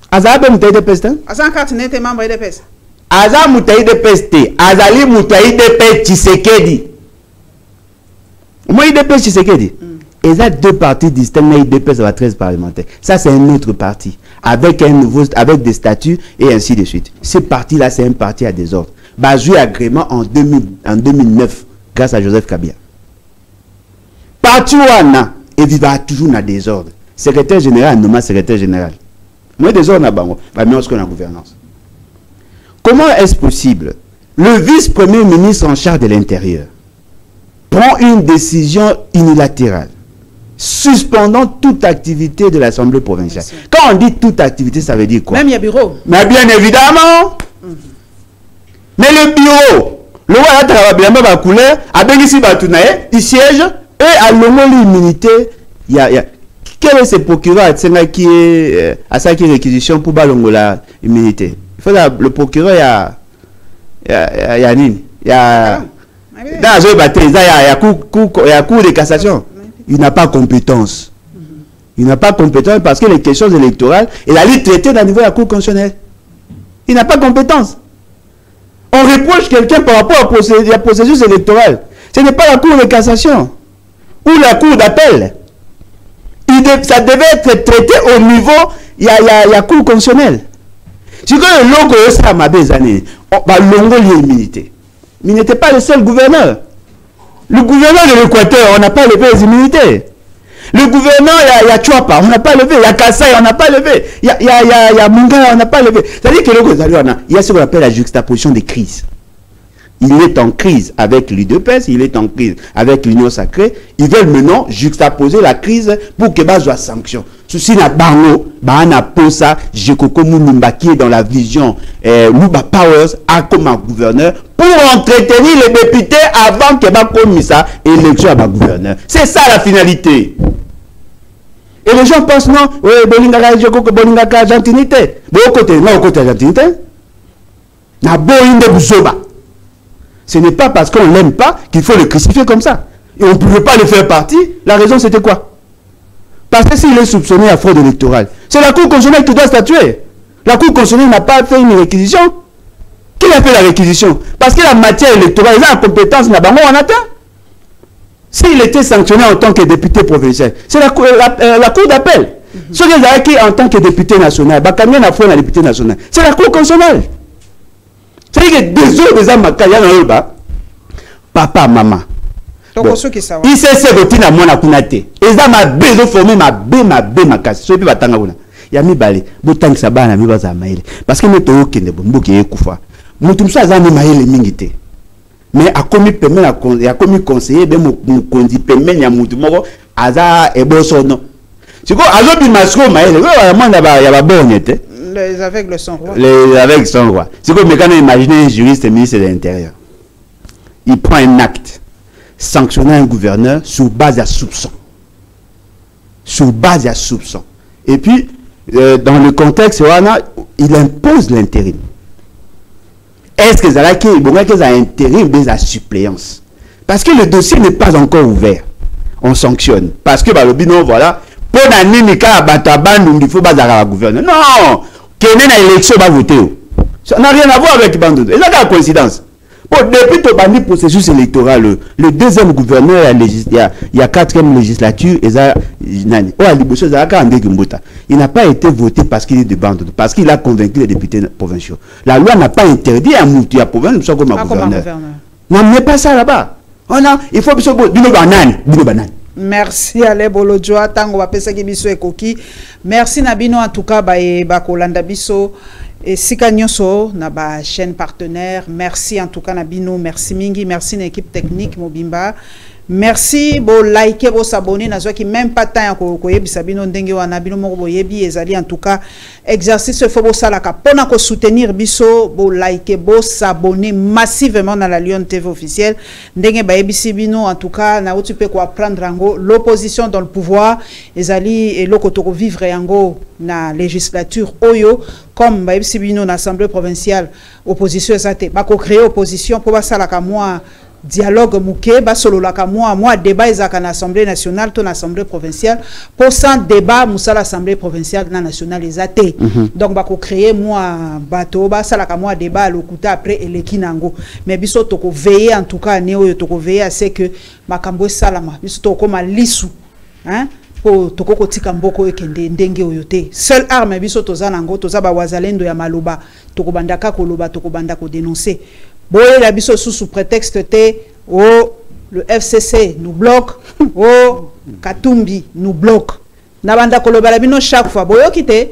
Azaba mutaille de peste hein? Azan carte n'était membre de peste. Azan mutaille de peste. Azali mutaille de peste Tshisekedi. Moi il de peste Tshisekedi. Et ça deux partis distincts mais il de peste à 13 parlementaires. Ça c'est un autre parti avec un nouveau avec des statuts et ainsi de suite. Ce parti là c'est un parti à désordre. Basé agrément en 2009. Grâce à Joseph Kabila. Partout où on a, et vivra toujours dans désordre. Secrétaire général, nommé secrétaire général. Moi, désordre n'a pas, mais on a la gouvernance. Comment est-ce possible? Le vice-premier ministre en charge de l'Intérieur prend une décision unilatérale, suspendant toute activité de l'Assemblée provinciale. Quand on dit toute activité, ça veut dire quoi? Même il y a bureau. Mais bien évidemment. Mais le bureau. Le roi a travaillé bien couleur, a béni si il siège et à l'immunité. Quel est ce procureur qui est à sa réquisition pour balongola immunité? Il faut le procureur il y a nini il y a dans un bataille il y a cour de cassation. Il n'a pas compétence. Il n'a pas compétence parce que les questions électorales il a les traiter au niveau de la cour constitutionnelle. Il n'a pas compétence. On reproche quelqu'un par rapport à la processus électorale. Ce n'est pas la cour de cassation ou la cour d'appel. Ça devait être traité au niveau, il y a cour constitutionnelle. Si le logo ça m'a besoin, on va l'immunité. Mais il n'était pas le seul gouverneur. Le gouverneur de l'Équateur, on n'a pas levé les immunités. Le gouverneur, il y a Chouapa, on n'a pas levé. Il y a Kassai, on n'a pas levé. Il y a Mungala, on n'a pas levé. C'est-à-dire que il y a ce qu'on appelle la juxtaposition des crises. Il est en crise avec l'UDPS, il est en crise avec l'Union sacrée. Ils veulent maintenant juxtaposer la crise pour que bas soit sanction. Ceci n'a pas na posa, Jekoko Mulumba qui est dans la vision Luba Powers a comme un gouverneur pour entretenir les députés avant que bas comme ça élection à ma gouverneur. C'est ça la finalité. Et les gens pensent non, oui, Bolingaka Jekoko Bolingaka gentilité. Mais au côté gentilité, na boinde buzoba. Ce n'est pas parce qu'on ne l'aime pas qu'il faut le crucifier comme ça. Et on ne pouvait pas le faire partie. La raison, c'était quoi? Parce que s'il est soupçonné à fraude électorale, c'est la Cour constitutionnelle qui doit statuer. La Cour constitutionnelle n'a pas fait une réquisition. Qui a fait la réquisition? Parce que la matière électorale, il a la compétence, n'a pas on atteint. S'il était sanctionné en tant que député provincial, c'est la Cour d'appel. Ce qui est en tant que député national, député national, c'est la Cour constitutionnelle. C'est-à-dire que des autres hommes qui papa, maman. Bon. Il s'est séroté dans mon akunate. Et ça m'a besoin de former ma casse. Ce qui va t'en avoir. Il y a mis balé. Boutan qui s'abat, il y a mis parce que nous sommes au Kenya, nous sommes au Koufa. Nous sommes tous à maïle mingité. Mais à commis permet à commis conseiller de mon condi permet à mon moro aza et bon son nom. C'est quoi azo bi masco maïle. Il y a bon Les aveugles sont rois. Les aveugles sont rois. C'est comme quand on imagine un juriste et ministre de l'Intérieur. Il prend un acte sanctionnant un gouverneur sur base à soupçon. Sur base à soupçon. Et puis, dans le contexte, il impose l'intérim. Est-ce que ça a un intérim de la suppléance? Parce que le dossier n'est pas encore ouvert. On sanctionne. Parce que, non, voilà, pour l'année, il faut pas avoir gouverneur. Non! Quelle est l'élection va voter? Ça n'a rien à voir avec Bandou. Et là, la coïncidence. Bon, depuis le processus électoral, le deuxième gouverneur, il y a 4e législature, il n'a pas été voté parce qu'il est de Bandou, parce qu'il a convaincu les députés provinciaux. La loi n'a pas interdit à Moutia province comme un gouverneur. N'amenez pas ça là-bas. Il faut merci Alain Bolodjoa, tango bapesa ki biso ekoki. Merci Nabino en tout cas ba kolanda biso et sika nyonso na ba chaîne partenaire. Merci en tout cas Nabino, merci mingi, merci na équipe technique Mobimba. Merci bo liker, bo s'abonner na zo ki même pas temps ko yebisa bino ndenge wana bino moko bo yebi ezali en tout cas exercice faut bo salaka pona ko soutenir biso bo liker, bo s'abonner massivement dans la Lyon TV officielle ndenge ba yebisi bino en tout cas na otu pe ko apprendre ngo l'opposition dans le pouvoir ezali et loko to vivre yango na législature oyo comme ba yebisi bino na assemblée provinciale opposition ezate ba ko créer opposition pour ba salaka moi dialogue mouké ba solo la moi débat ezaka na assemblée nationale ton assemblée provinciale pour sans débat musala assemblée provinciale na nationale ezate donc ba ko créer moi bato ba sala ka moi débat lokuta après eleki nango mais biso to ko veiller en tout cas ne oyo to ko veiller à ce que makambo salama biso to ko malisu hein pour to ko tika mboko ekende ndenge oyo te seul arme biso toza nango toza ba wazalendo ya maloba to ko bandaka ko loba to ko banda ko dénoncer. Boye la biso sous prétexte te le FCC nous bloque, Katumbi nous bloque. Nabanda koloba la bino chaque fois boyo kite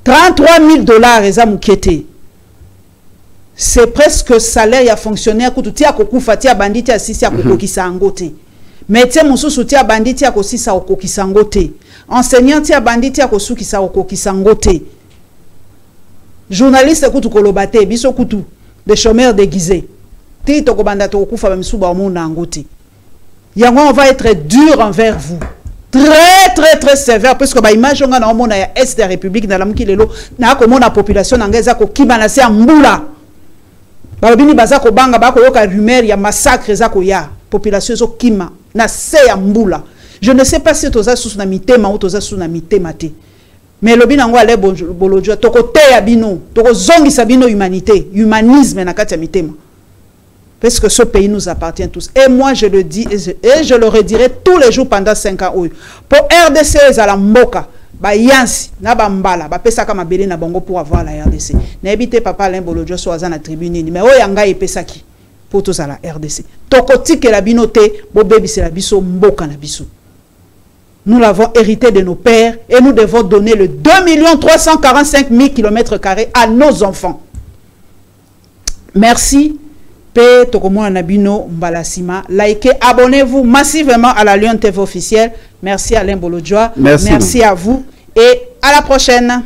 $33,000 eza mukete. C'est presque salaire ya fonctionnaire kututi akokufa tia banditi asisi akokokisa ngote. Métier mususu tia banditi akosisa okokisa ngote. Enseignant tia banditi akosukisa okokisa ngote. Journaliste kutu kolobate biso kutu des chômeurs déguisés. Tito kobanda to kufa ba misuba omona ngoti. Yango on va être dur envers vous. Très sévère parce que ba image nga na omona ya est de la République na lamuki lelo na ko mona population ngeza ko kibana se mbula. Ba bini baza ko banga ba ko yoka rumeur ya massacre za ko ya population zo kima na se ya mbula. Je ne sais pas si toza sous na mitema ou toza sous na mitema te. Mais le binango ale bolodjo toko te ya bino toko zongi sa bino humanité humanisme na kati ya mitema parce que ce pays nous appartient tous et moi je le dis et je le redirai tous les jours pendant 5 ans pour RDC za la mboka ba yansi na ba mbala ba pesa kama belé na bango pour avoir la RDC na ebité papa Alain Bolodjo so aza na tribune mais oyo yanga epesaki pour tous à la RDC toko tike la bino te bo bebisi la biso mboka na biso. Nous l'avons hérité de nos pères et nous devons donner le 2 345 000 km² à nos enfants. Merci. Pe Tokomo Nabino Mbalasima. Likez, abonnez-vous massivement à la Lyon TV officielle. Merci Alain Bolodjoa. Merci à vous et à la prochaine.